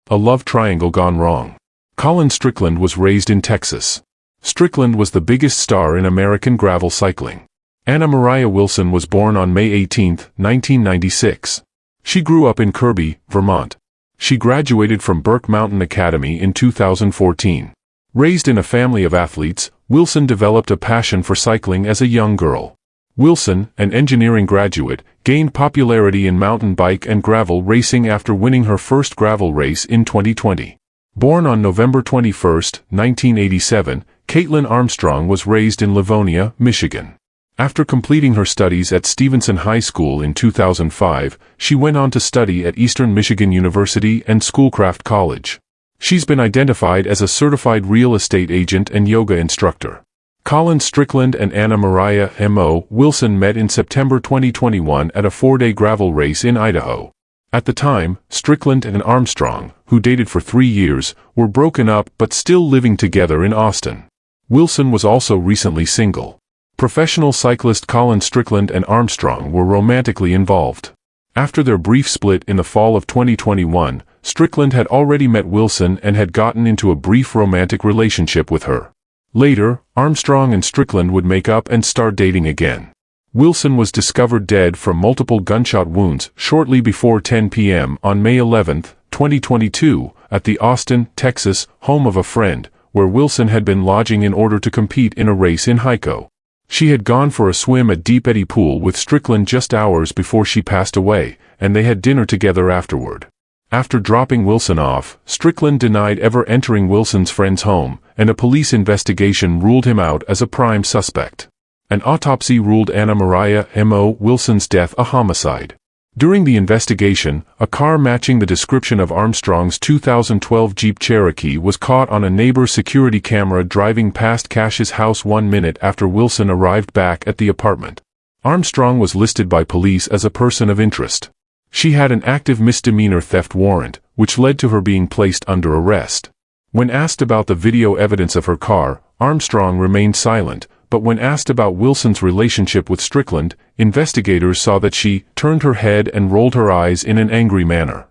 A love triangle gone wrong. Colin Strickland was raised in Texas. Strickland was the biggest star in American gravel cycling. Anna Moriah Wilson was born on May 18, 1996. She grew up in Kirby, Vermont. She graduated from Burke Mountain Academy in 2014. Raised in a family of athletes, Wilson developed a passion for cycling as a young girl. Wilson, an engineering graduate, gained popularity in mountain bike and gravel racing after winning her first gravel race in 2020. Born on November 21, 1987, Kaitlin Armstrong was raised in Livonia, Michigan. After completing her studies at Stevenson High School in 2005, she went on to study at Eastern Michigan University and Schoolcraft College. She's been identified as a certified real estate agent and yoga instructor. Colin Strickland and Anna Moriah M.O. Wilson met in September 2021 at a 4-day gravel race in Idaho. At the time, Strickland and Armstrong, who dated for 3 years, were broken up but still living together in Austin. Wilson was also recently single. Professional cyclist Colin Strickland and Armstrong were romantically involved. After their brief split in the fall of 2021, Strickland had already met Wilson and had gotten into a brief romantic relationship with her. Later, Armstrong and Strickland would make up and start dating again. Wilson was discovered dead from multiple gunshot wounds shortly before 10 p.m. on May 11, 2022, at the Austin, Texas, home of a friend, where Wilson had been lodging in order to compete in a race in Hico. She had gone for a swim at Deep Eddy Pool with Strickland just hours before she passed away, and they had dinner together afterward. After dropping Wilson off, Strickland denied ever entering Wilson's friend's home, and a police investigation ruled him out as a prime suspect. An autopsy ruled Anna Moriah M.O. Wilson's death a homicide. During the investigation, a car matching the description of Armstrong's 2012 Jeep Cherokee was caught on a neighbor's security camera driving past Cash's house 1 minute after Wilson arrived back at the apartment. Armstrong was listed by police as a person of interest. She had an active misdemeanor theft warrant, which led to her being placed under arrest. When asked about the video evidence of her car, Armstrong remained silent, but when asked about Wilson's relationship with Strickland, investigators saw that she turned her head and rolled her eyes in an angry manner.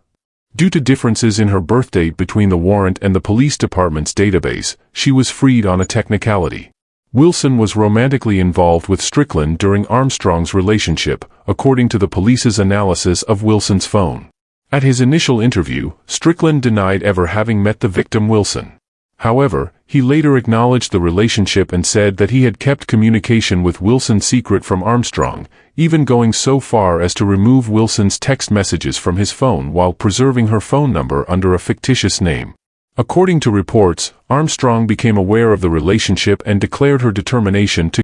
Due to differences in her birth date between the warrant and the police department's database, she was freed on a technicality. Wilson was romantically involved with Strickland during Armstrong's relationship, according to the police's analysis of Wilson's phone. At his initial interview, Strickland denied ever having met the victim Wilson. However, he later acknowledged the relationship and said that he had kept communication with Wilson secret from Armstrong, even going so far as to remove Wilson's text messages from his phone while preserving her phone number under a fictitious name. According to reports, Armstrong became aware of the relationship and declared her determination to.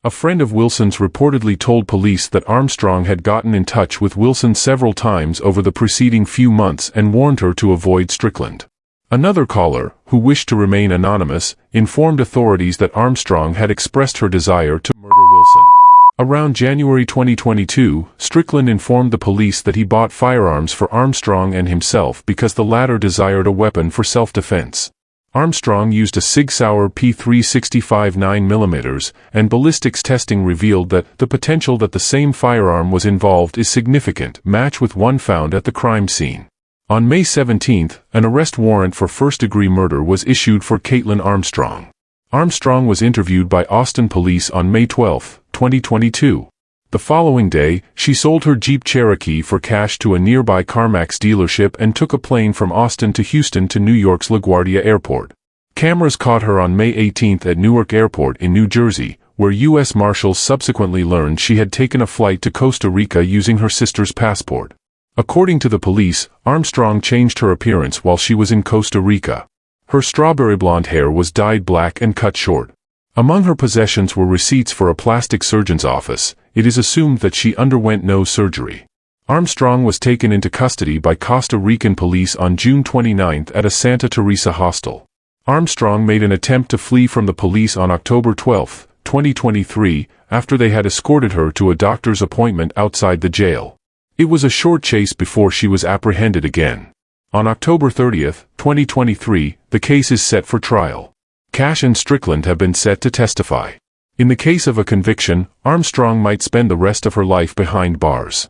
A friend of Wilson's reportedly told police that Armstrong had gotten in touch with Wilson several times over the preceding few months and warned her to avoid Strickland. Another caller, who wished to remain anonymous, informed authorities that Armstrong had expressed her desire to murder Wilson. Around January 2022, Strickland informed the police that he bought firearms for Armstrong and himself because the latter desired a weapon for self-defense. Armstrong used a Sig Sauer P365 9mm, and ballistics testing revealed that the potential that the same firearm was involved is significant, match with one found at the crime scene. On May 17, an arrest warrant for first-degree murder was issued for Kaitlin Armstrong. Armstrong was interviewed by Austin police on May 12, 2022. The following day, she sold her Jeep Cherokee for cash to a nearby CarMax dealership and took a plane from Austin to Houston to New York's LaGuardia Airport. Cameras caught her on May 18 at Newark Airport in New Jersey, where U.S. Marshals subsequently learned she had taken a flight to Costa Rica using her sister's passport. According to the police, Armstrong changed her appearance while she was in Costa Rica. Her strawberry blonde hair was dyed black and cut short. Among her possessions were receipts for a plastic surgeon's office. It is assumed that she underwent no surgery. Armstrong was taken into custody by Costa Rican police on June 29 at a Santa Teresa hostel. Armstrong made an attempt to flee from the police on October 12, 2023, after they had escorted her to a doctor's appointment outside the jail. It was a short chase before she was apprehended again. On October 30, 2023, the case is set for trial. Cash and Strickland have been set to testify. In the case of a conviction, Armstrong might spend the rest of her life behind bars.